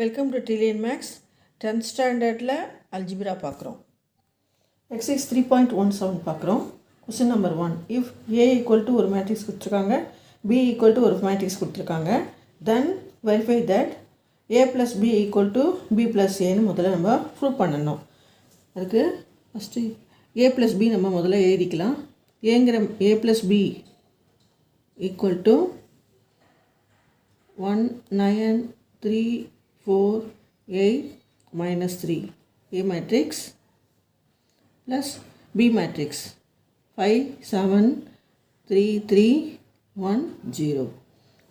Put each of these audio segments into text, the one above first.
Welcome to Trillion Max 10th ஸ்டாண்டர்டில் algebra பார்க்குறோம். Exercise 3.17 பார்க்குறோம். Question number 1. If A equal to ஒரு matrix கொடுத்துருக்காங்க, பி ஈக்குவல் டு ஒரு மேட்ரிக்ஸ் கொடுத்துருக்காங்க, then verify that A plus B equal to B plus ஏன்னு முதல்ல நம்ம ப்ரூவ் பண்ணணும். அதுக்கு ஃபஸ்ட்டு ஏ ப்ளஸ் பி நம்ம முதல்ல எழுதிக்கலாம். ஏங்கிற ஏ plus B equal to 1 9 3 4 8 minus 3 A matrix plus B matrix 5 7 3 3 1 0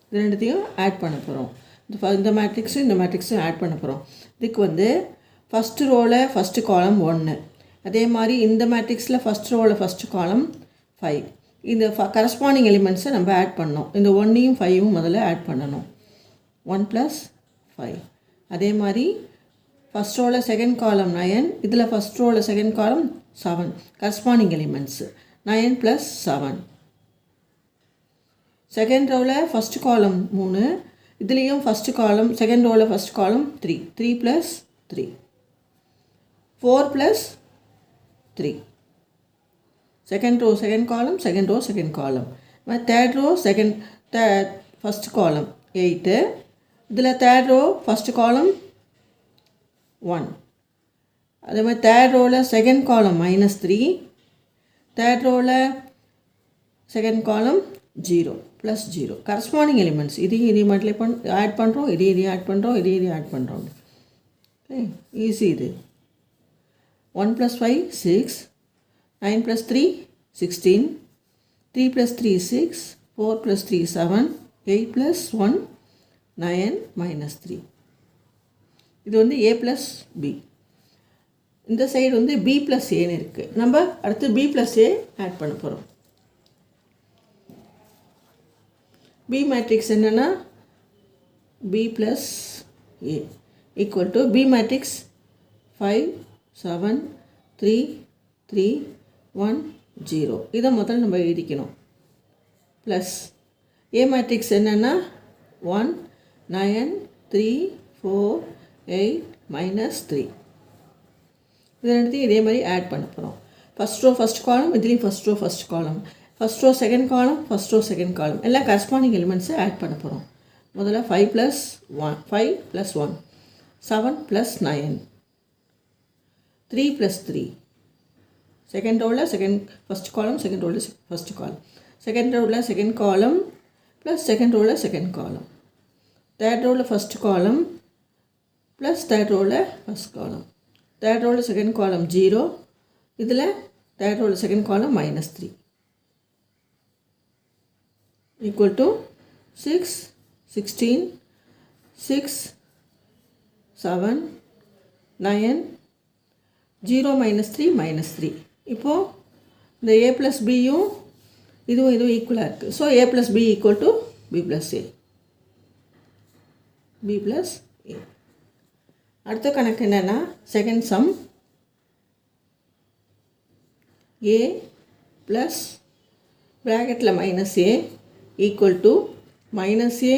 இது ரெண்டுத்தையும் ஆட் பண்ண போகிறோம். இந்த மேட்ரிக்ஸும் இந்த மேட்ரிக்ஸும் ஆட் பண்ண போகிறோம். இதுக்கு வந்து ஃபஸ்ட்டு ரோவில் ஃபஸ்ட்டு காலம் 1, அதே மாதிரி இந்த மேட்ரிக்ஸில் ஃபஸ்ட் ரோவில் ஃபஸ்ட்டு காலம் 5. இந்த கரஸ்பாண்டிங் எலிமெண்ட்ஸை நம்ம ஆட் பண்ணோம். இந்த 1ஐயும் 5ஐயும் முதல்ல ஆட் பண்ணணும். 1 + 5. அதே மாதிரி ஃபஸ்ட் ரோவில் செகண்ட் காலம் 9, இதில் first ரோவில் second column 7. Corresponding elements 9 + 7. Second ரோவில் ஃபஸ்ட்டு காலம் 3, இதுலேயும் ஃபஸ்ட்டு காலம் செகண்ட் ரோவில் ஃபஸ்ட் காலம் 3. 3 + 3. 4 + 3. Second row second column, second row second column. Third row first column 8, இதில் தேர்ட் ரோ ஃபஸ்ட்டு காலம் 1. அதே மாதிரி தேர்ட் ரோவில் செகண்ட் காலம் -3, தேர்ட் ரோவில் செகண்ட் காலம் 0 + 0. கரஸ்பாண்டிங் எலிமெண்ட்ஸ் இதையும் மட்டும் ஆட் பண்ணுறோம், இதையும் ஆட் பண்ணுறோம், இதையும் ஆட் பண்ணுறோம். ஓகே, ஈஸி இது. 1 + 5 6, 9 + 3 16, 3 + 3 6, 4 + 3 7, 8 + 1 9 - 3. இது வந்து A + B. இந்த சைடு வந்து B + Aன்னு இருக்குது. நம்ம அடுத்து B + A ஆட் பண்ண போகிறோம். B மேட்ரிக்ஸ் என்னென்னா B + A equal to B matrix 5 7 3 3 1 0. இதை முதல்ல நம்ம எழுதிக்கணும். ப்ளஸ் A மேட்ரிக்ஸ் என்னென்னா 1 9 3 4 8 -3. இது ரெண்டுத்தையும் இதே மாதிரி ஆட் பண்ண போகிறோம். ஃபஸ்ட் ரோ ஃபஸ்ட் காலம், இதுலேயும் first row first column, first row second column, first row second column, எல்லாம் கரஸ்பாண்டிங் எலிமெண்ட்ஸை ஆட் பண்ண போகிறோம். முதல்ல 5 + 1 5 + 1 7 + 9 3 + 3. செகண்ட் ரோவில் ஃபஸ்ட் காலம், செகண்ட் ரோவில் ஃபஸ்ட் காலம், செகண்ட் ரோவில் செகண்ட் காலம் ப்ளஸ் செகண்ட் ரோவில் செகண்ட் காலம், தேர்ட் ரோவில் ஃபஸ்ட் காலம் ப்ளஸ் தேர்ட் ரோவில் ஃபஸ்ட் காலம், தேர்ட் ரோவில் செகண்ட் காலம் 0, இதில் தேர்ட் ரோவில் செகண்ட் காலம் -3 ஈக்குவல் டு 6 16 6 7 9 0 -3 -3. இப்போது இந்த A + Bயும் இதுவும் ஈக்குவலாக இருக்குது. So A + B equal to B + A. B + A. அடுத்த கணக்கு என்னென்னா செகண்ட் சம். A ப்ளஸ் ப்ராக்கெட்டில் -A equal to -A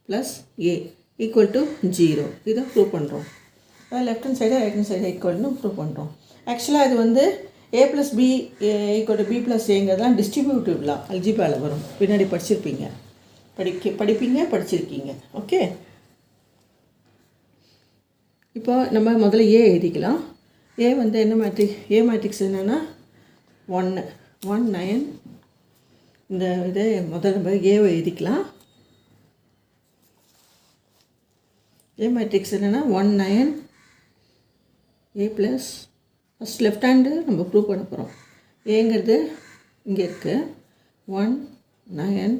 + A equal to 0. இதை ப்ரூவ் பண்ணுறோம். Left hand side right hand side ஈக்குவல்னு ப்ரூவ் பண்ணுறோம். ஆக்சுவலாக இது வந்து A + B equal to B + Aங்கிறதுலாம் டிஸ்ட்ரிபியூட்டிவ்லாம் அல்ஜிப்ராவில் வரும். பின்னாடி படிச்சிருப்பீங்க, படிச்சிருக்கீங்க. ஓகே, இப்போ நம்ம முதல்ல A எழுதிக்கலாம். A வந்து என்ன A மேட்ரிக்ஸ் என்னென்னா 1 1 9. இந்த இதை முதல்ல நம்ம Aவை எழுதிக்கலாம். A மேட்ரிக்ஸ் என்னென்னா 1 9 A plus first left hand நம்ம ப்ரூவ் பண்ண போகிறோம். ஏங்கிறது இங்கே இருக்குது. 1 9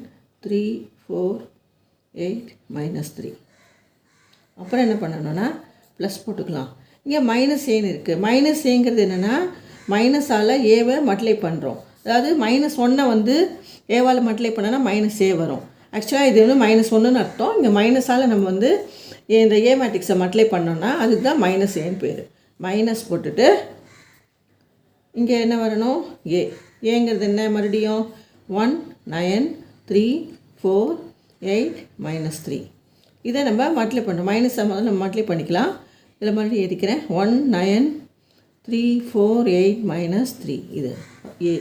3 4 8 -3. அப்புறம் என்ன பண்ணணும்னா ப்ளஸ் போட்டுக்கலாம். இங்கே -Aன்னு இருக்குது. -Aங்கிறது என்னென்னா மைனஸால் ஏவை மல்டிப்ளை பண்ணுறோம். அதாவது -1 வந்து ஏவால் மல்டிப்ளை பண்ணோன்னா -A வரும். ஆக்சுவலாக இது வந்து -1ன்னு அர்த்தம். இங்கே மைனஸால் நம்ம வந்து இந்த A மேட்ரிக்ஸை மல்டிப்ளை பண்ணோன்னா அதுக்கு தான் -Aன்னு பேர். மைனஸ் போட்டுட்டு இங்கே என்ன வரணும் ஏங்கிறது என்ன மறுபடியும் 1 9 3 4 8 -3. இதை நம்ம மல்டிப்ளை பண்ணுறோம். மைனஸாக முதல்ல நம்ம மல்டிப்ளை பண்ணிக்கலாம். இதில் மறுபடியும் எழுதிக்கிறேன். 1 9 3 4 8 -3 இது ஏ.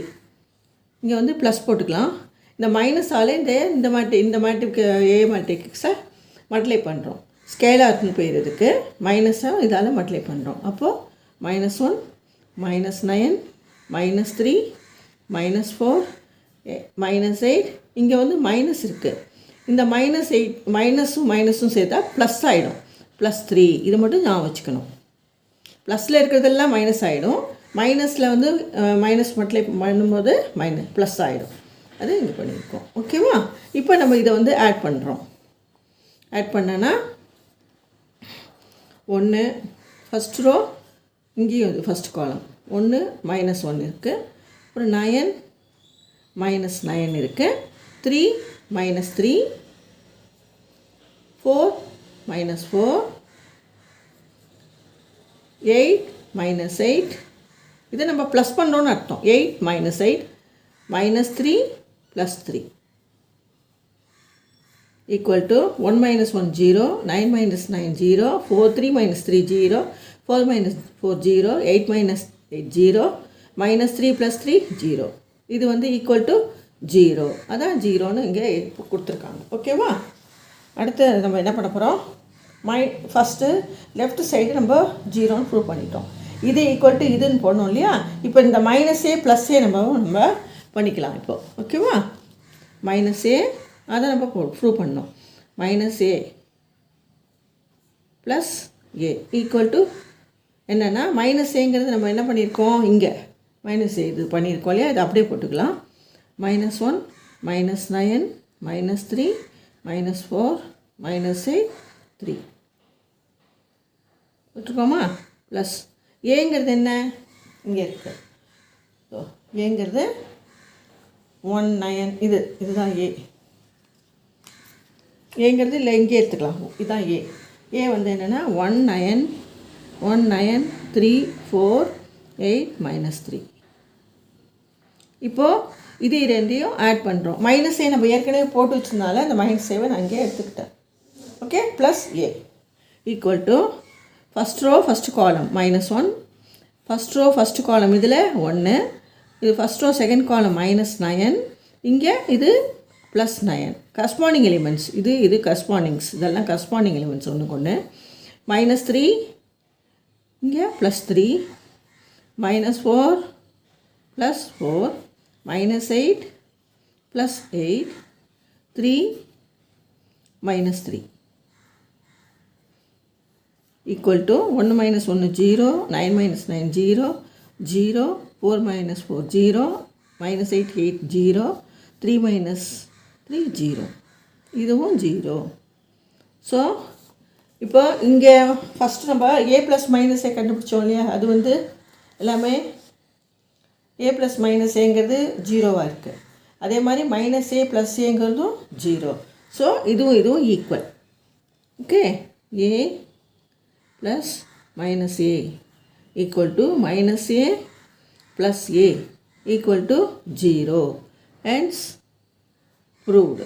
இங்கே வந்து ப்ளஸ் போட்டுக்கலாம். இந்த மைனஸால் இந்த மேட்ரிக்கு ஏ மேட்ரிக்ஸை மல்டிப்ளை பண்ணுறோம். ஸ்கேலார்னு போயிடுறதுக்கு மைனஸாக இதால் மல்டிப்ளை பண்ணுறோம். அப்போது -1 -9 -3 -4 -8. இங்கே வந்து மைனஸ் இருக்குது. இந்த -8 மைனஸும் சேர்த்தா ப்ளஸ் ஆகிடும். +3 இது மட்டும் ஞாபகம் வச்சுக்கணும். ப்ளஸில் இருக்கிறதெல்லாம் மைனஸ் ஆகிடும். மைனஸில் வந்து மைனஸ் மல்டிப்ளை பண்ணும்போது ப்ளஸ் ஆகிடும். அது இங்கே பண்ணியிருக்கோம். ஓகேவா? இப்போ நம்ம இதை வந்து ஆட் பண்ணுறோம். ஆட் பண்ணனா 1 ஃபஸ்ட் ரோ, இங்கேயும் இது ஃபஸ்ட் காலம் 1 -1 இருக்குது. அப்புறம் 9 -9 இருக்குது. 3 -3 4 -4 8 -8. இதை நம்ம ப்ளஸ் பண்ணுறோன்னு அர்த்தம். 8 -8 -3 +3 equal to 1 -1 0 9 -9 0 4 3 -3 0 4 -4 0 8 -8 0 -3 +3 0. இது வந்து ஈக்குவல் டு 0. அதான் 0ன்னு இங்கே கொடுத்துருக்காங்க. ஓகேவா? அடுத்து நம்ம என்ன பண்ண போகிறோம்? ஃபஸ்ட்டு லெஃப்ட் சைடு நம்ம 0ன்னு ப்ரூவ் பண்ணிட்டோம். இது ஈக்குவல் டு இதுன்னு போடணும் இல்லையா? இப்போ இந்த -a +a நம்ம பண்ணிக்கலாம் இப்போது. ஓகேவா? -a அதை நம்ம ப்ரூவ் பண்ணோம். -a +a ஈக்குவல் டு என்னென்னா -aங்கிறது நம்ம என்ன பண்ணியிருக்கோம்? இங்கே -a இது பண்ணியிருக்கோம் இல்லையா? இது அப்படியே போட்டுக்கலாம். -1 -9 -3 -4 -8 3 விட்டுருக்கோமா? ப்ளஸ் ஏங்கிறது என்ன? இங்கே இருக்குது. ஸோ ஏங்கிறது 1 9 இதுதான் ஏங்கிறது இல்லை, இங்கே எடுத்துக்கலாம். இதுதான் ஏ வந்து என்னென்னா 1 9 3 4 8 -3. இப்போது இது ரெண்டையும் ஆட் பண்ணுறோம். -a நம்ம ஏற்கனவே போட்டு வச்சதுனால அந்த -7 நான் அங்கேயே எடுத்துக்கிட்டேன். Okay, +a equal to first row first column -1 first row first காலம் இதில் 1 இது ஃபஸ்ட் ரோ செகண்ட் காலம் -9 இங்கே இது +9 கரஸ்பாண்டிங் எலிமெண்ட்ஸ் இது கரஸ்பாண்டிங்ஸ் இதெல்லாம் கரஸ்பாண்டிங் எலிமெண்ட்ஸ் ஒன்றுக்கு ஒன்று. -3 இங்கே +3 -4 +4 -8 +8 3 -3 equal to 1 -1 0 9 -9 0 0 4 -4 0 -8 8 0 3 -3 0 இதுவும் 0. ஸோ இப்போ இங்கே ஃபஸ்ட்டு நம்ம a + -a கண்டுபிடிச்சோம் இல்லையா? அது வந்து எல்லாமே a + -aங்கிறது 0வாக இருக்குது. அதே மாதிரி -a + aங்கிறதும் 0. ஸோ இதுவும் equal. Okay, a + -a equal to -a + a equal to 0. Hence proved.